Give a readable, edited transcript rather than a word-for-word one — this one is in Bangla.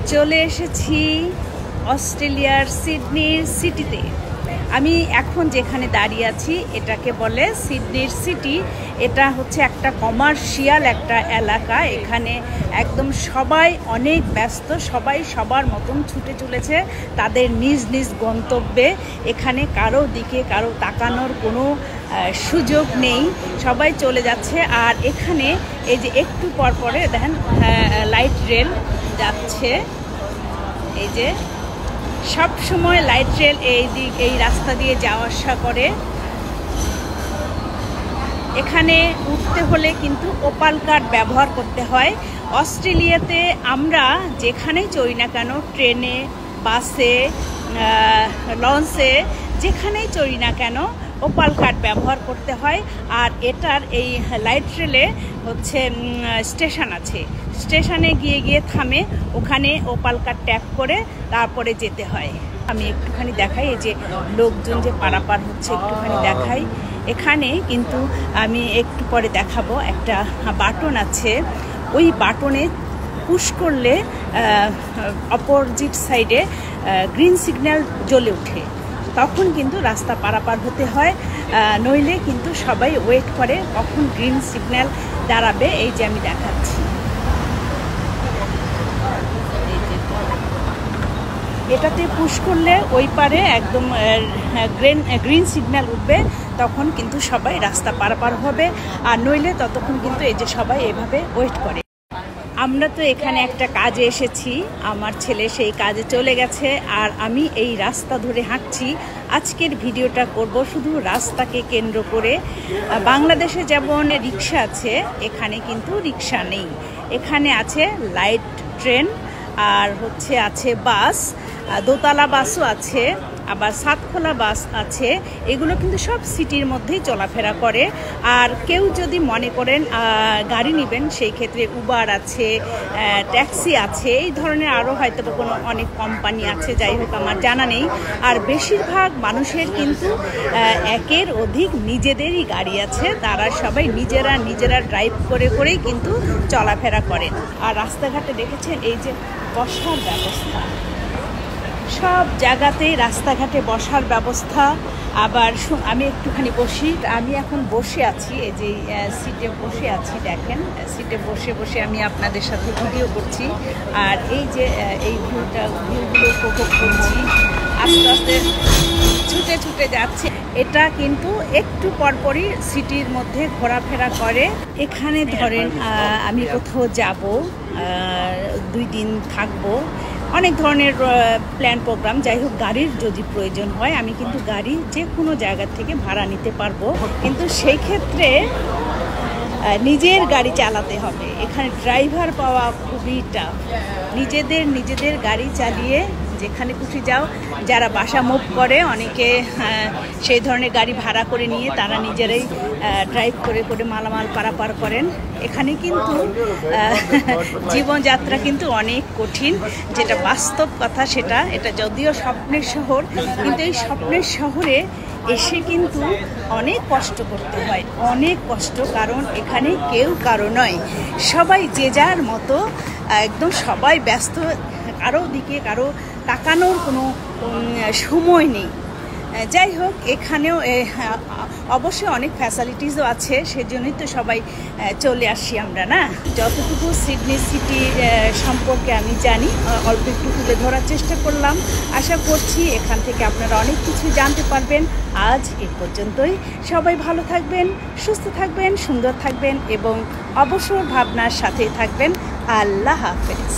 চলে এসেছি অস্ট্রেলিয়ার সিডনির সিটিতে। আমি এখন যেখানে দাঁড়িয়ে আছি এটাকে বলে সিডনির সিটি। এটা হচ্ছে একটা কমার্শিয়াল একটা এলাকা। এখানে একদম সবাই অনেক ব্যস্ত, সবাই সবার মতন ছুটে চলেছে তাদের নিজ নিজ গন্তব্যে। এখানে কারো দিকে কারো তাকানোর কোনো সুযোগ নেই, সবাই চলে যাচ্ছে। আর এখানে এই যে একটু পর পরে দেখেন লাইট রেল যাচ্ছে, এই যে সব সময় লাইট রেল এই রাস্তা দিয়ে যাওয়া আসা করে। এখানে উঠতে হলে কিন্তু ওপাল কার্ড ব্যবহার করতে হয়। অস্ট্রেলিয়াতে আমরা যেখানেই চড়ি না কেন, ট্রেনে, বাসে, লঞ্চে, যেখানেই চড়ি না কেন ওপাল কার্ড ব্যবহার করতে হয়। আর এটার এই লাইট রেলে হচ্ছে স্টেশন আছে, স্টেশনে গিয়ে থামে, ওখানে ওপাল কার্ড ট্যাপ করে তারপরে যেতে হয়। আমি একটুখানি দেখাই, এই যে লোকজন যে পারাপার হচ্ছে একটুখানি দেখাই। এখানে কিন্তু আমি একটু পরে দেখাবো, একটা বাটন আছে, ওই বাটনে পুশ করলে অপোজিট সাইডে গ্রিন সিগন্যাল জ্বলে ওঠে, তখন কিন্তু রাস্তা পারাপার হতে হয়, নইলে কিন্তু সবাই ওয়েট করে কখন গ্রিন সিগন্যাল দাঁড়াবে। এই যে আমি দেখাচ্ছি, এটাতে পুশ করলে ওই পারে একদম গ্রিন সিগন্যাল উঠবে, তখন কিন্তু সবাই রাস্তা পারাপার হবে। আর নইলে ততক্ষণ কিন্তু এই যে সবাই এভাবে ওয়েট করে। আমরা তো এখানে একটা কাজে এসেছি, আমার ছেলে সেই কাজে চলে গেছে, আর আমি এই রাস্তা ধরে হাঁটছি। আজকের ভিডিওটা করব শুধু রাস্তাকে কেন্দ্র করে। বাংলাদেশে যেমন রিক্সা আছে, এখানে কিন্তু রিক্সা নেই। এখানে আছে লাইট ট্রেন, আর আছে বাস, দোতলা বাসও আছে, আবার সাতখোলা বাস আছে। এগুলো কিন্তু সব সিটির মধ্যেই চলাফেরা করে। আর কেউ যদি মনে করেন গাড়ি নেবেন, সেই ক্ষেত্রে উবার আছে, ট্যাক্সি আছে, এই ধরনের আরও হয়তো কোনো অনেক কোম্পানি আছে, যাই হোক আমার জানা নেই। আর বেশিরভাগ মানুষের কিন্তু একের অধিক নিজেদেরই গাড়ি আছে, তারা সবাই নিজেরা ড্রাইভ করেই কিন্তু চলাফেরা করেন। আর রাস্তাঘাটে দেখেছেন এই যে বসার ব্যবস্থা, সব জায়গাতেই রাস্তাঘাটে বসার ব্যবস্থা। আবার আমি একটুখানি বসি, আমি এখন বসে আছি, এই যে সিটে বসে আছি, দেখেন সিটে বসে আমি আপনাদের সাথে ভিডিও করছি। আর এই যে এই ভিউগুলো উপভোগ করছি, আস্তে আস্তে ছুটে যাচ্ছে। এটা কিন্তু একটু পরপরই সিটির মধ্যে ঘোরাফেরা করে। এখানে ধরেন আমি কোথাও যাব, 2 দিন থাকবো, অনেক ধরনের প্ল্যান প্রোগ্রাম, যাই হোক গাড়ির যদি প্রয়োজন হয় আমি কিন্তু গাড়ি যে কোনো জায়গা থেকে ভাড়া নিতে পারবো, কিন্তু সেই ক্ষেত্রে নিজের গাড়ি চালাতে হবে। এখানে ড্রাইভার পাওয়া খুবই টাফ। নিজেদের গাড়ি চালিয়ে যেখানে খুশি যাও। যারা বাসা মুভ করে অনেকে সেই ধরনের গাড়ি ভাড়া করে নিয়ে তারা নিজেরাই ড্রাইভ করে মালামাল পারাপার করেন। এখানে কিন্তু জীবনযাত্রা কিন্তু অনেক কঠিন, যেটা বাস্তব কথা। এটা যদিও স্বপ্নের শহর, কিন্তু এই স্বপ্নের শহরে এসে কিন্তু অনেক কষ্ট করতে হয়, অনেক কষ্ট। কারণ এখানে কেউ কারো নয়, সবাই যে যার মতো, একদম সবাই ব্যস্ত, কারো দিকে কারো তাকানোর কোনো সময় নেই। যাই হোক, এখানেও অবশ্যই অনেক ফ্যাসিলিটিসও আছে, সেজন্যই তো সবাই চলে আসি আমরা, না? যতটুকু সিডনি সিটি সম্পর্কে আমি জানি অল্প একটু তুলে ধরার চেষ্টা করলাম। আশা করছি এখান থেকে আপনারা অনেক কিছু জানতে পারবেন। আজ এ পর্যন্তই। সবাই ভালো থাকবেন, সুস্থ থাকবেন, সুন্দর থাকবেন এবং অবসর ভাবনার সাথেই থাকবেন। আল্লাহ হাফেজ।